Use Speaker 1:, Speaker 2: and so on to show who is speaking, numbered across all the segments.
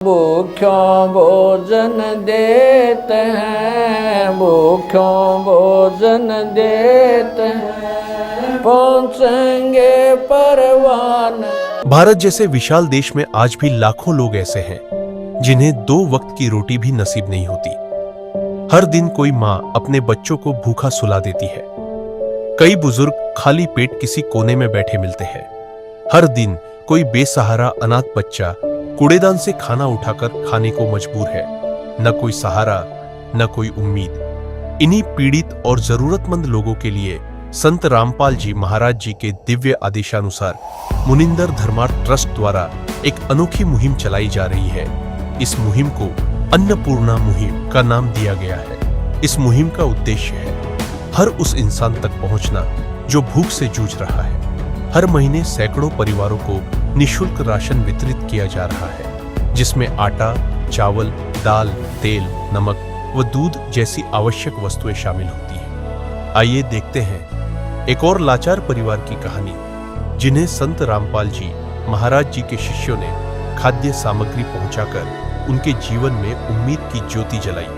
Speaker 1: भूख्यों भोजन देते हैं, भूख्यों भोजन देते हैं, पहुँचेंगे परवान।
Speaker 2: भारत जैसे विशाल देश में आज भी लाखों लोग ऐसे हैं जिन्हें 2 वक्त की रोटी भी नसीब नहीं होती। हर दिन कोई माँ अपने बच्चों को भूखा सुला देती है। कई बुजुर्ग खाली पेट किसी कोने में बैठे मिलते हैं। हर दिन कोई बेसहारा अनाथ बच्चा कूड़ेदान से खाना उठाकर खाने को मजबूर है। न कोई सहारा, न कोई उम्मीद। इन्हीं पीड़ित और जरूरतमंद लोगों के लिए संत रामपाल जी महाराज जी के दिव्य आदेशानुसार मुनिंदर धर्मार्थ ट्रस्ट द्वारा एक अनोखी मुहिम चलाई जा रही है। इस मुहिम को अन्नपूर्णा मुहिम का नाम दिया गया है। इस मुहिम का उद्देश्य है हर उस इंसान तक पहुंचना जो भूख से जूझ रहा है। हर महीने सैकड़ों परिवारों को निःशुल्क राशन वितरित किया जा रहा है, जिसमें आटा, चावल, दाल, तेल, नमक व दूध जैसी आवश्यक वस्तुएं शामिल होती हैं। आइए देखते हैं एक और लाचार परिवार की कहानी, जिन्हें संत रामपाल जी महाराज जी के शिष्यों ने खाद्य सामग्री पहुंचाकर उनके जीवन में उम्मीद की ज्योति जलाई।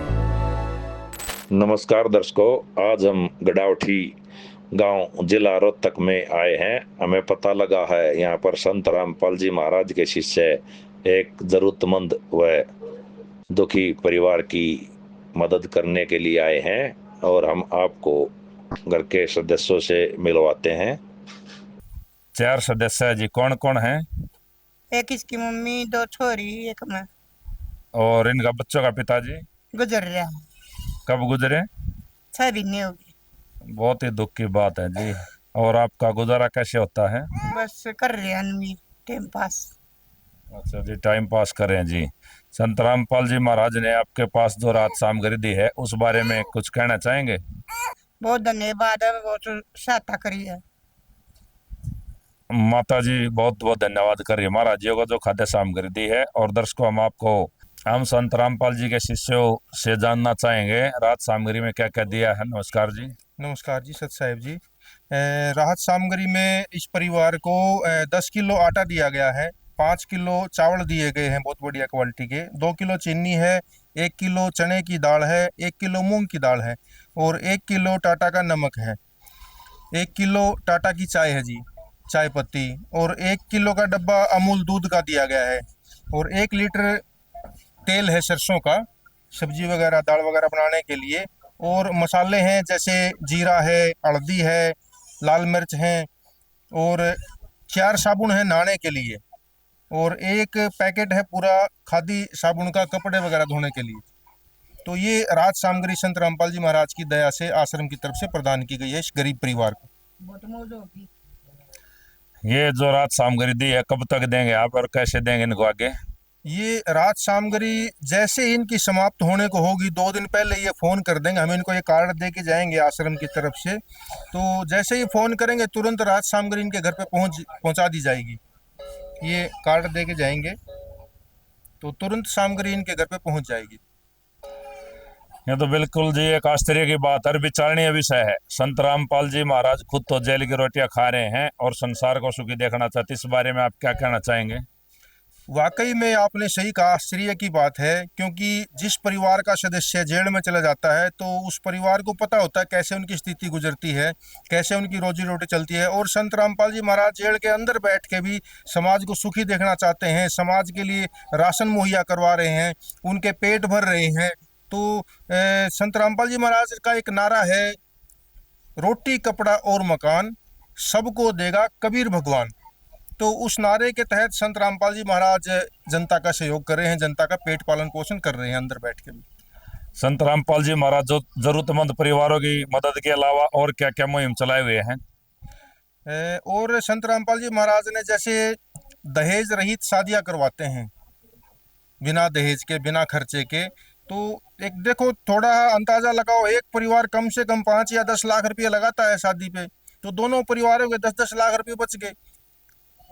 Speaker 3: नमस्कार दर्शकों, आज हम गडावठी गांव जिला रोहतक में आए हैं। हमें पता लगा है यहाँ पर संत रामपाल जी महाराज के शिष्य एक जरूरतमंद व दुखी परिवार की मदद करने के लिए आए हैं और हम आपको घर के सदस्यों से मिलवाते हैं।
Speaker 4: 4 सदस्य है जी। कौन कौन है?
Speaker 5: एक इसकी मम्मी, 2 छोरी, एक मैं।
Speaker 4: और इनका बच्चों का पिताजी
Speaker 5: गुजर रहा है,
Speaker 4: कब गुजरे?
Speaker 5: 6 महीने हो गए।
Speaker 4: बहुत ही दुख की बात है जी। और आपका गुजारा कैसे होता है?
Speaker 5: बस कर रहे हैं हम टाइम पास।
Speaker 4: अच्छा जी, टाइम पास करें जी। संत रामपाल जी महाराज ने आपके पास जो रात सामग्री दी है उस बारे में कुछ कहना चाहेंगे?
Speaker 5: बहुत धन्यवाद है, बहुत सहायता करी है।
Speaker 4: माता जी बहुत बहुत धन्यवाद करिए महाराज जी को जो खाद्य सामग्री दी है। और दर्शकों, हम संत रामपाल जी के शिष्यों से जानना चाहेंगे राहत सामग्री में क्या क्या दिया है। नमस्कार जी।
Speaker 6: नमस्कार जी, सत साहेब जी। राहत सामग्री में इस परिवार को 10 किलो आटा दिया गया है, 5 किलो चावल दिए गए हैं बहुत बढ़िया क्वालिटी के, 2 किलो चीनी है, 1 किलो चने की दाल है, 1 किलो मूंग की दाल है और 1 किलो टाटा का नमक है, 1 किलो टाटा की चाय है जी, चाय पत्ती, और 1 किलो का डब्बा अमूल दूध का दिया गया है और 1 लीटर तेल है सरसों का, सब्जी वगैरह दाल वगैरह बनाने के लिए। और मसाले हैं जैसे जीरा है, हल्दी है, लाल मिर्च हैं और 4 साबुन है नहाने के लिए और 1 पैकेट है पूरा खादी साबुन का कपड़े वगैरह धोने के लिए। तो ये राहत सामग्री संत रामपाल जी महाराज की दया से आश्रम की तरफ से प्रदान की गई है इस गरीब परिवार को।
Speaker 5: बहुत मौज होगी।
Speaker 4: ये जो राहत सामग्री दी है कब तक देंगे आप और कैसे देंगे इनको आगे?
Speaker 6: ये राहत सामग्री जैसे इनकी समाप्त होने को होगी 2 दिन पहले ये फ़ोन कर देंगे, हम इनको ये कार्ड दे के जाएंगे आश्रम की तरफ से। तो जैसे ही फ़ोन करेंगे तुरंत राहत सामग्री इनके घर पे पहुंचा दी जाएगी। ये कार्ड दे के जाएंगे तो तुरंत सामग्री इनके घर पे पहुंच जाएगी।
Speaker 4: ये तो बिल्कुल जी एक आश्चर्य की बात है, विचारणीय विषय है। संत रामपाल जी महाराज खुद तो जेल की रोटियां खा रहे हैं और संसार को सुखी देखना चाहते, इस बारे में आप क्या कहना चाहेंगे?
Speaker 6: वाकई में आपने सही कहा, आश्चर्य की बात है, क्योंकि जिस परिवार का सदस्य जेल में चला जाता है तो उस परिवार को पता होता है कैसे उनकी स्थिति गुजरती है, कैसे उनकी रोजी रोटी चलती है। और संत रामपाल जी महाराज जेल के अंदर बैठ के भी समाज को सुखी देखना चाहते हैं, समाज के लिए राशन मुहैया करवा रहे हैं, उनके पेट भर रहे हैं। तो संत रामपाल जी महाराज का एक नारा है, रोटी कपड़ा और मकान सबको देगा कबीर भगवान। तो उस नारे के तहत संत रामपाल जी महाराज जनता का सहयोग कर रहे हैं, जनता का पेट पालन पोषण कर रहे हैं अंदर बैठ के भी।
Speaker 4: संत रामपाल जी महाराज जो जरूरतमंद परिवारों की मदद के अलावा और क्या क्या मुहिम चलाए हुए हैं?
Speaker 6: और संत रामपाल जी महाराज ने जैसे दहेज रहित शादियां करवाते हैं, बिना दहेज के, बिना खर्चे के। तो एक देखो, थोड़ा अंदाजा लगाओ, एक परिवार कम से कम 5 या 10 लाख रुपये लगाता है शादी पे, तो दोनों परिवारों के 10-10 लाख रुपये बच गए।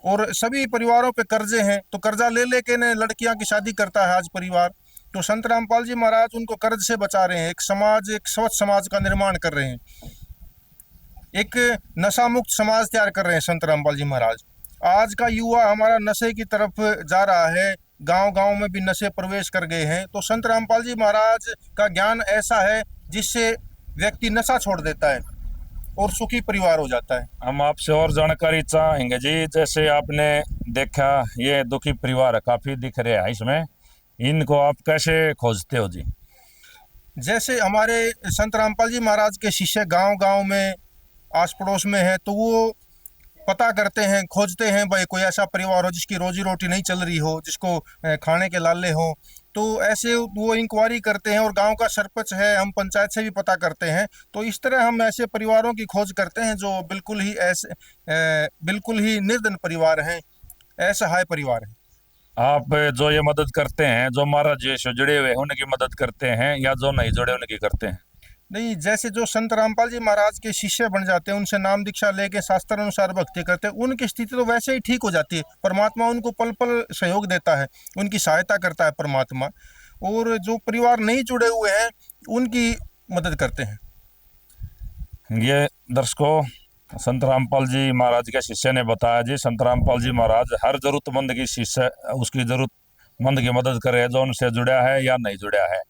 Speaker 6: और सभी परिवारों पे कर्जे हैं, तो कर्जा ले लेके ने लड़कियां की शादी करता है आज परिवार। तो संत रामपाल जी महाराज उनको कर्ज से बचा रहे हैं, एक स्वच्छ समाज का निर्माण कर रहे हैं, एक नशा मुक्त समाज तैयार कर रहे हैं संत रामपाल जी महाराज। आज का युवा हमारा नशे की तरफ जा रहा है, गांव-गांव में भी नशे प्रवेश कर गए हैं। तो संत रामपाल जी महाराज का ज्ञान ऐसा है जिससे व्यक्ति नशा छोड़ देता है और सुखी परिवार हो जाता है।
Speaker 4: हम आपसे और जानकारी चाहेंगे जी। जैसे आपने देखा ये दुखी परिवार काफी दिख रहे हैं इसमें, इनको आप कैसे खोजते हो जी?
Speaker 6: जैसे हमारे संत रामपाल जी महाराज के शिष्य गांव-गांव में आस पड़ोस में है, तो वो पता करते हैं, खोजते हैं भाई कोई ऐसा परिवार हो जिसकी रोजी रोटी नहीं चल रही हो, जिसको खाने के लाले हो, तो ऐसे वो इंक्वायरी करते हैं। और गांव का सरपंच है, हम पंचायत से भी पता करते हैं। तो इस तरह हम ऐसे परिवारों की खोज करते हैं जो बिल्कुल ही निर्धन परिवार हैं, असहाय परिवार हैं।
Speaker 4: आप जो ये मदद करते हैं, जो महाराज जी से जुड़े हुए हैं उनकी मदद करते हैं या जो नहीं जुड़े उनकी करते हैं?
Speaker 6: नहीं, जैसे जो संत रामपाल जी महाराज के शिष्य बन जाते हैं, उनसे नाम दीक्षा लेके शास्त्र अनुसार भक्ति करते हैं, उनकी स्थिति तो वैसे ही ठीक हो जाती है। परमात्मा उनको पल पल सहयोग देता है, उनकी सहायता करता है परमात्मा। और जो परिवार नहीं जुड़े हुए हैं उनकी मदद करते हैं।
Speaker 4: ये दर्शकों, संत रामपाल जी महाराज के शिष्य ने बताया जी, संत रामपाल जी महाराज हर जरूरतमंद की शिष्य उसकी जरूरतमंद की मदद करे जो उनसे जुड़ा है या नहीं जुड़ा है।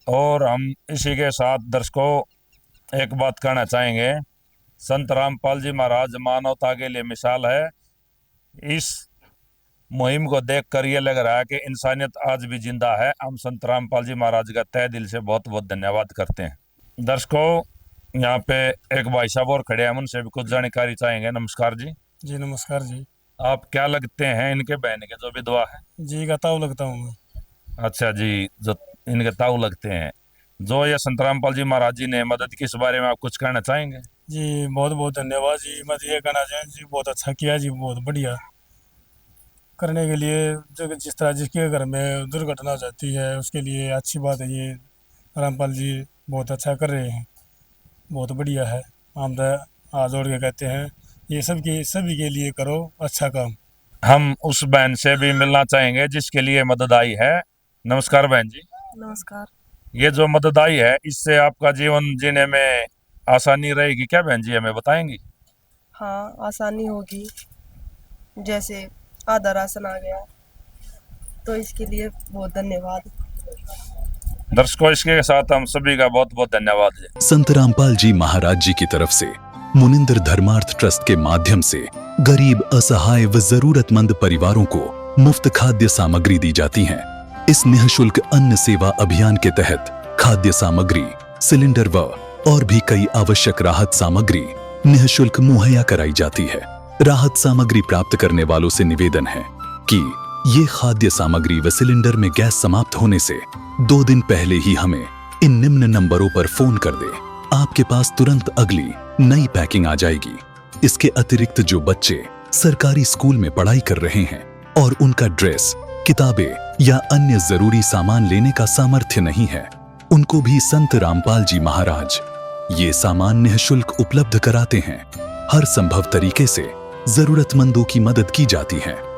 Speaker 4: और हम इसी के साथ दर्शकों एक बात कहना चाहेंगे, संत रामपाल जी महाराज मानवता के लिए मिसाल है। इस मुहिम को देखकर ये लग रहा है कि इंसानियत आज भी जिंदा है। हम संत रामपाल जी महाराज का तहे दिल से बहुत बहुत धन्यवाद करते हैं। दर्शकों, यहाँ पे एक भाई साहब और खड़े हैं, हम उनसे भी कुछ जानकारी चाहेंगे। नमस्कार जी।
Speaker 7: जी नमस्कार जी।
Speaker 4: आप क्या लगते हैं इनके बहन के जो विधवा है?
Speaker 7: जी का ताऊ लगता हूँ मैं।
Speaker 4: अच्छा जी, जो इनके ताऊ लगते हैं, जो ये संत रामपाल जी महाराज जी ने मदद की, इस बारे में आप कुछ कहना चाहेंगे?
Speaker 7: जी बहुत बहुत धन्यवाद जी। मैं ये कहना चाहें जी, बहुत अच्छा किया जी, बहुत बढ़िया करने के लिए। जो जिस तरह जिसके घर में दुर्घटना हो जाती है उसके लिए अच्छी बात है, ये रामपाल जी बहुत अच्छा कर रहे हैं, बहुत बढ़िया है। हम तो हाथ जोड़ के कहते हैं ये सभी के लिए करो अच्छा काम।
Speaker 4: हम उस बहन से भी मिलना चाहेंगे जिसके लिए मदद आई है। नमस्कार बहन जी।
Speaker 8: नमस्कार।
Speaker 4: ये जो मदद आई है, इससे आपका जीवन जीने में आसानी रहेगी क्या बहन जी, हमें बताएंगी?
Speaker 8: हाँ, आसानी होगी। जैसे आधा राशन आ गया, तो इसके लिए बहुत धन्यवाद।
Speaker 4: दर्शकों, इसके साथ हम सभी का बहुत बहुत धन्यवाद है।
Speaker 9: संत रामपाल जी महाराज जी की तरफ से मुनिंद्र धर्मार्थ ट्रस्ट के माध्यम से गरीब, असहाय व जरूरतमंद परिवारों को मुफ्त खाद्य सामग्री दी जाती है। इस निःशुल्क अन्न सेवा अभियान के तहत खाद्य सामग्री, सिलेंडर व और भी कई आवश्यक राहत सामग्री निःशुल्क मुहैया कराई जाती है। राहत सामग्री प्राप्त करने वालों से निवेदन है कि ये खाद्य सामग्री व सिलेंडर में गैस समाप्त होने से 2 दिन पहले ही हमें इन निम्न नंबरों पर फोन कर दे। आपके पास तुरंत अगली नई पैकिंग आ जाएगी। इसके अतिरिक्त जो बच्चे सरकारी स्कूल में पढ़ाई कर रहे हैं और उनका ड्रेस, किताबें या अन्य जरूरी सामान लेने का सामर्थ्य नहीं है, उनको भी संत रामपाल जी महाराज ये सामान निःशुल्क उपलब्ध कराते हैं। हर संभव तरीके से जरूरतमंदों की मदद की जाती है।